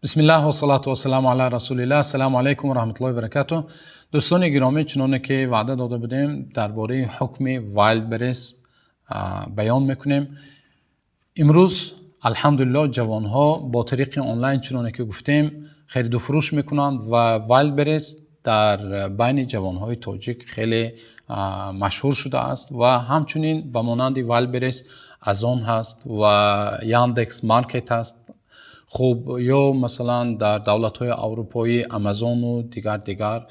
بسم الله و صلات و سلام علی رسول الله. السلام علیکم و رحمت الله و برکاته. دوستان گرامی، چنانه که وعده داده بودیم درباره حکم وایلدبرس بیان میکنیم. امروز الحمدلله جوانها با طریق آنلاین چنانه که گفتیم خرید و فروش میکنند و وایلدبرس در بین جوانهای تاجیک خیلی مشهور شده است و همچنین به مانند وایلدبرس ازون هست و یاندکس مارکت هست. خوب یا مثلا در دولت‌های اروپایی آمازون و دیگر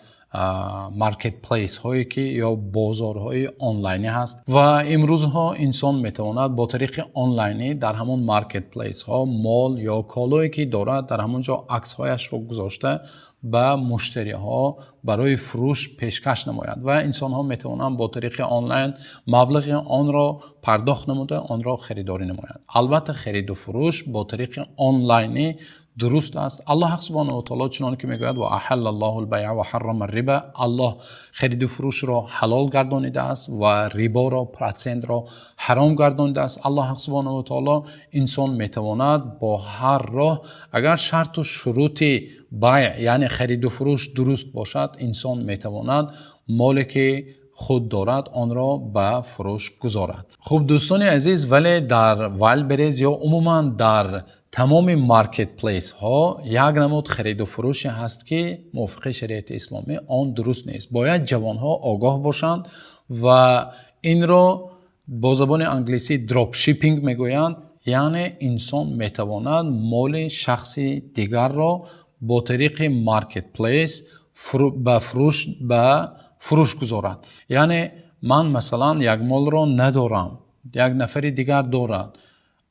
مارکت پلیس هایی که یا بازارهای آنلاینی هست و امروزها انسان میتواند با طریق آنلاینی در همون مارکت پلیس ها مال یا کالایی که دارد در همونجا عکس هایش رو گذاشته به مشتری ها برای فروش پیشکش نماید و انسان ها میتوانند با طریق آنلاین مبلغ آن را پرداخت نموده آن را خریداری نماید. البته خرید و فروش با طریق آنلاینی درست است. الله حق سبحانه و تعالی چنانکه که میگوید و احل الله البیع و حرم الربا، الله خرید و فروش را حلال گردانیده است و ریبا را پرسنت را حرام گردانیده است. الله حق سبحانه و تعالی انسان میتواند با هر راه اگر شرط و شروط بیع یعنی خرید و فروش درست باشد انسان میتواند مالی که خود دارد آن را به فروش گذارد. خوب دوستان عزیز، ولی در وایلدبرس یا عموما در تمام مارکت پلیس ها یک نمود خرید و فروش هست که موافق شریعت اسلامی آن درست نیست. باید جوان ها آگاه باشند و این را با زبان انگلیسی دراپ شیپینگ میگویند، یعنی انسان میتواند مال شخصی دیگر را با طریق مارکت پلیس به فروش گذارد. یعنی من مثلا یک مال را ندارم، یک نفر دیگر دارد،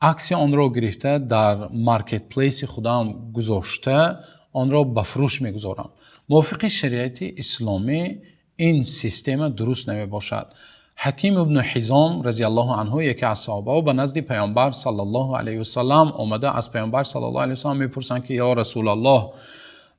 عکس آن را گرفته در مارکت پلیس خودم گذاشته آن را به فروش میگذارم. موافق شریعت اسلامی این سیستم درست نمی باشد. حکیم ابن حزام رضی الله عنه یکی از صحابه و به نزد پیامبر صلی الله علیه و سلم آمده از پیامبر صلی الله علیه و سلم میپرسند که یا رسول الله،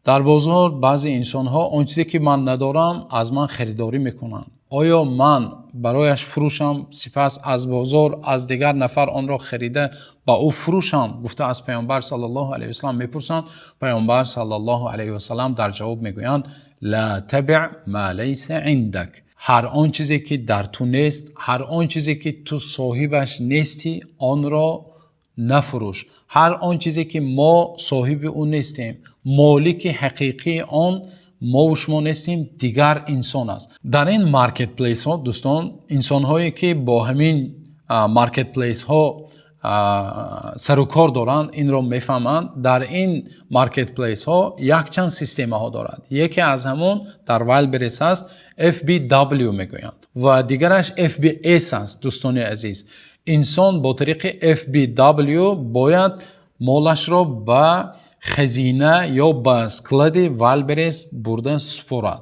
در بازار بعضی انسان ها آن چیزی که من ندارم از من خریداری میکنند، آیا من برایش فروشم سپس از بازار از دیگر نفر آن را خریده با او فروشم؟ گفته از پیامبر صلی الله علیه و سلم میپرسند. پیامبر صلی الله علیه و سلم در جواب میگویند لا تبع ما لیس عندک، هر آن چیزی که در تو نیست، هر آن چیزی که تو صاحبش نیستی آن را نفروش. هر آن چیزی که ما صاحب اون نیستیم، مالک حقیقی آن ما و شما نیستیم، دیگر انسان است. در این مارکت پلیس ها دوستان، انسان هایی که با همین مارکت پلیس ها سر و کار دارند این را میفهمند. در این مارکت پلیس ها یک چند سیستم ها دارد. یکی از همون در وایلدبرس هست FBW میگویند و دیگرش FBS است. دوستان عزیز، انسان با طریق FBW باید مالش را به خزینه یا به سکلد وایلدبرس برده سپارد،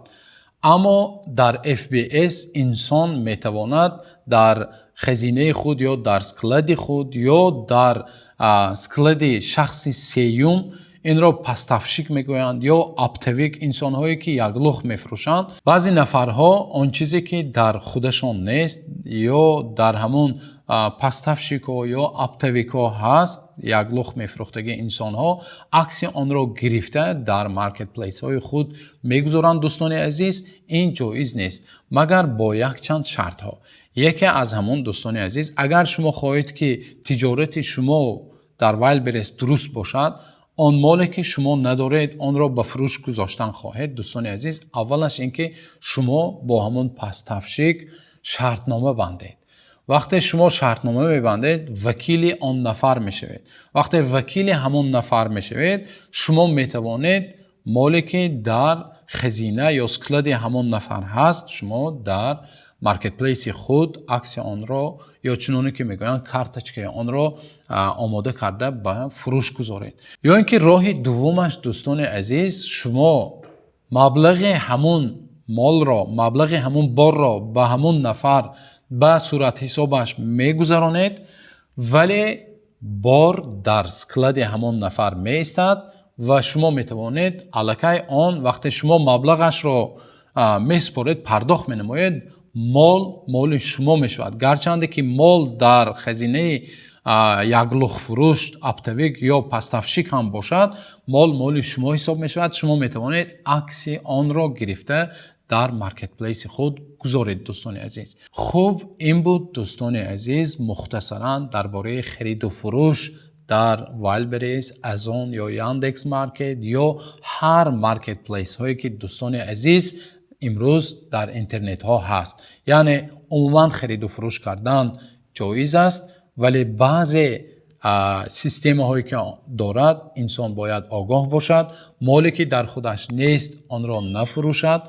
اما در FBS انسان میتواند در خزینه خود یا در سکلد خود یا در سکلد شخصی سیوم این را پستفشیک میگویند یا اپتویک، انسان هایی که یک لخ میفروشند. بعضی نفرها آن چیزی که در خودشان نیست یا در همون پستفشیکو یا اپتویکو هست یک لخ میفروختگی انسان ها عکس آن را گرفته در مارکت پلیس های خود میگذارند. دوستان عزیز، این جایز نیست مگر با یک چند شرط ها. یکی از همون دوستان عزیز، اگر شما خواهید که تجارت شما در وایلدبرس درست باشد، آن مالی که شما ندارید آن را به فروش گذاشتن خواهید. دوستان عزیز، اولش اینکه شما با همون پستفشیک شرطنامه بندید. وقتی شما شرطنامه میبندید وکیل آن نفر میشوید. وقتی وکیل همون نفر میشوید شما میتوانید مالی که در خزینه یا سکلد همون نفر هست شما در مارکت پلیس خود عکس آن را یا چنانه که میگویند کارتچکه آن را آماده کرده به فروش گذارید. یا اینکه راه دومش دوستان عزیز، شما مبلغ همون مال را، مبلغ همون بار را به همون نفر به صورت حسابش میگذرانید، ولی بار در سکلد همون نفر میستد و شما میتوانید الکی آن وقتی شما مبلغش را میسپارید پرداخت مینمایید، مال شما میشود. گرچند که مال در خزینه یک لخ فروش، اپتویک یا پستفشیک هم باشد، مال شما حساب می شود. شما می توانید عکس آن را گرفته در مارکت پلیس خود گذارید. دوستان عزیز، خب این بود دوستان عزیز مختصرا درباره خرید و فروش در وایلدبریز، ازون یا یاندکس مارکت یا هر مارکت پلیس هایی که دوستان عزیز امروز در اینترنت ها هست. یعنی عموما خرید و فروش کردن جایز است، ولی بعضی سیستم هایی که دارد انسان باید آگاه باشد، مالی که در خودش نیست آن را نفروشد.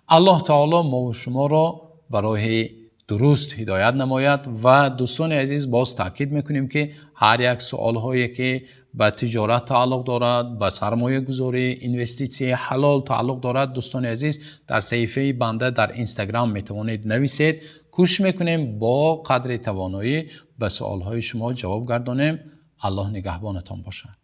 الله تعالی ما و شما را برای درست هدایت نماید. و دوستان عزیز باز تاکید میکنیم که هر یک سوال هایی که به تجارت تعلق دارد، به سرمایه گذاری، اینوستیسی حلال تعلق دارد، دوستان عزیز در صفحه بنده در اینستاگرام میتوانید نویسید. کوشش میکنیم با قدر توانایی به سوال های شما جواب گردانیم. الله نگهبانتان باشد.